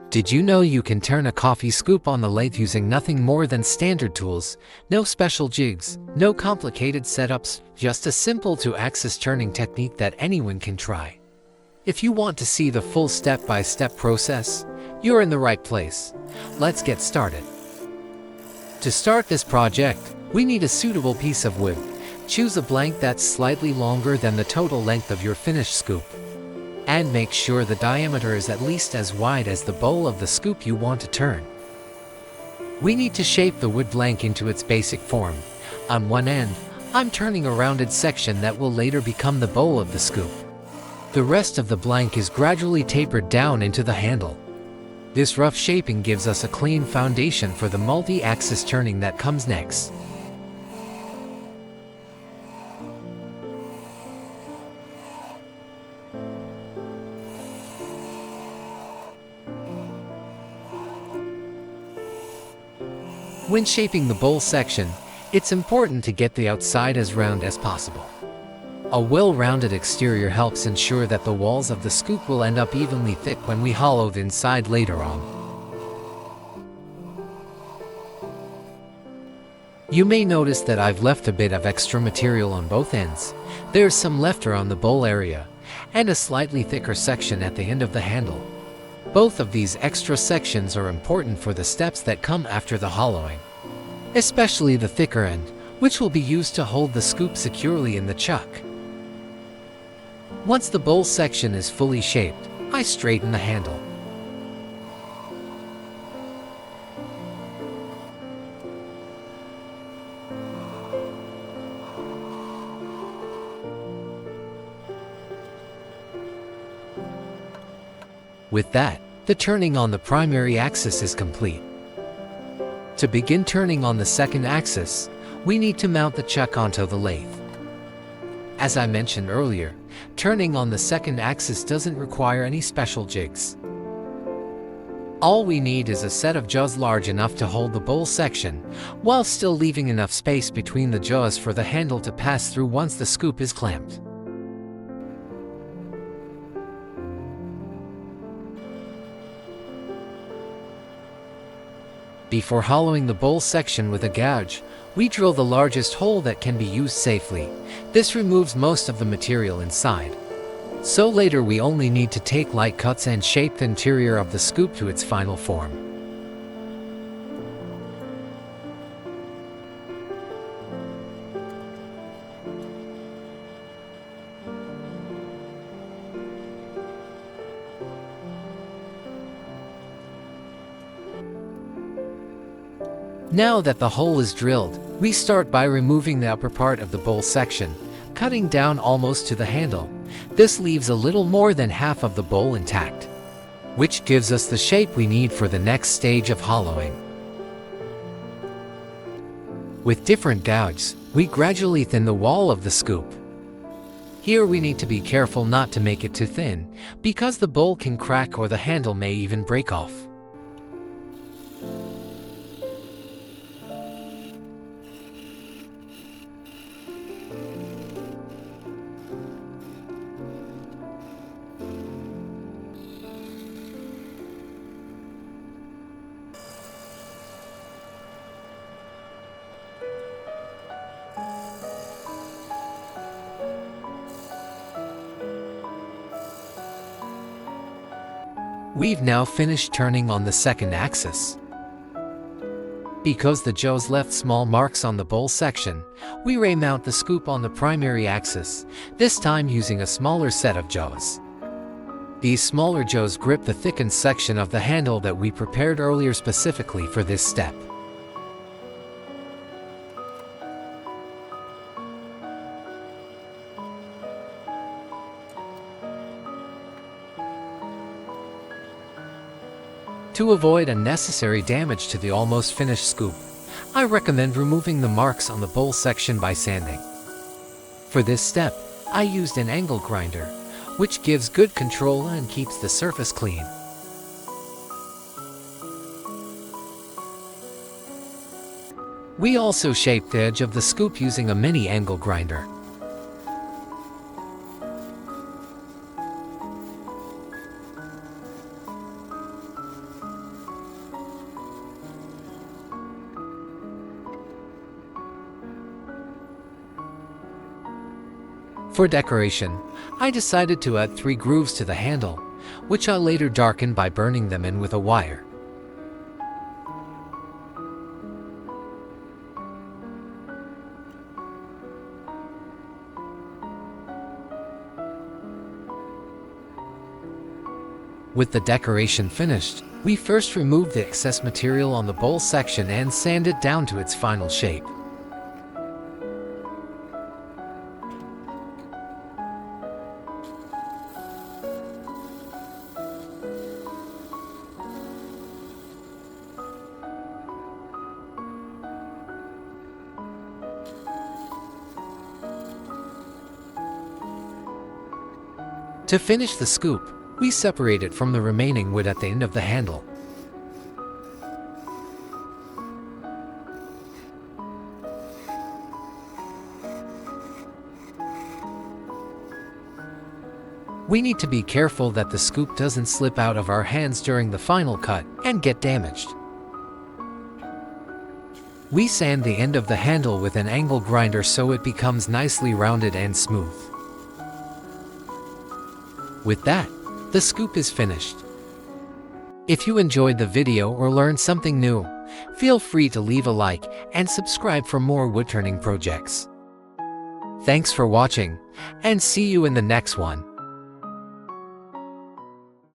Did you know you can turn a coffee scoop on the lathe using nothing more than standard tools? No special jigs, no complicated setups, just a simple to-access turning technique that anyone can try. If you want to see the full step-by-step process, you're in the right place. Let's get started. To start this project, we need a suitable piece of wood. Choose a blank that's slightly longer than the total length of your finished scoop. And make sure the diameter is at least as wide as the bowl of the scoop you want to turn. We need to shape the wood blank into its basic form. On one end, I'm turning a rounded section that will later become the bowl of the scoop. The rest of the blank is gradually tapered down into the handle. This rough shaping gives us a clean foundation for the multi-axis turning that comes next. When shaping the bowl section, it's important to get the outside as round as possible. A well-rounded exterior helps ensure that the walls of the scoop will end up evenly thick when we hollow the inside later on. You may notice that I've left a bit of extra material on both ends. There's some left around the bowl area, and a slightly thicker section at the end of the handle. Both of these extra sections are important for the steps that come after the hollowing, especially the thicker end, which will be used to hold the scoop securely in the chuck. Once the bowl section is fully shaped, I straighten the handle. With that, the turning on the primary axis is complete. To begin turning on the second axis, we need to mount the chuck onto the lathe. As I mentioned earlier, turning on the second axis doesn't require any special jigs. All we need is a set of jaws large enough to hold the bowl section, while still leaving enough space between the jaws for the handle to pass through once the scoop is clamped. Before hollowing the bowl section with a gouge, we drill the largest hole that can be used safely. This removes most of the material inside. So later we only need to take light cuts and shape the interior of the scoop to its final form. Now that the hole is drilled, we start by removing the upper part of the bowl section, cutting down almost to the handle. This leaves a little more than half of the bowl intact, which gives us the shape we need for the next stage of hollowing. With different gouges, we gradually thin the wall of the scoop. Here we need to be careful not to make it too thin, because the bowl can crack or the handle may even break off. We've now finished turning on the second axis. Because the jaws left small marks on the bowl section, we remount the scoop on the primary axis, this time using a smaller set of jaws. These smaller jaws grip the thickened section of the handle that we prepared earlier specifically for this step. To avoid unnecessary damage to the almost finished scoop, I recommend removing the marks on the bowl section by sanding. For this step, I used an angle grinder, which gives good control and keeps the surface clean. We also shaped the edge of the scoop using a mini angle grinder. For decoration, I decided to add 3 grooves to the handle, which I later darkened by burning them in with a wire. With the decoration finished, we first removed the excess material on the bowl section and sanded it down to its final shape. To finish the scoop, we separate it from the remaining wood at the end of the handle. We need to be careful that the scoop doesn't slip out of our hands during the final cut and get damaged. We sand the end of the handle with an angle grinder so it becomes nicely rounded and smooth. With that, the scoop is finished. If you enjoyed the video or learned something new, feel free to leave a like and subscribe for more woodturning projects. Thanks for watching, and see you in the next one.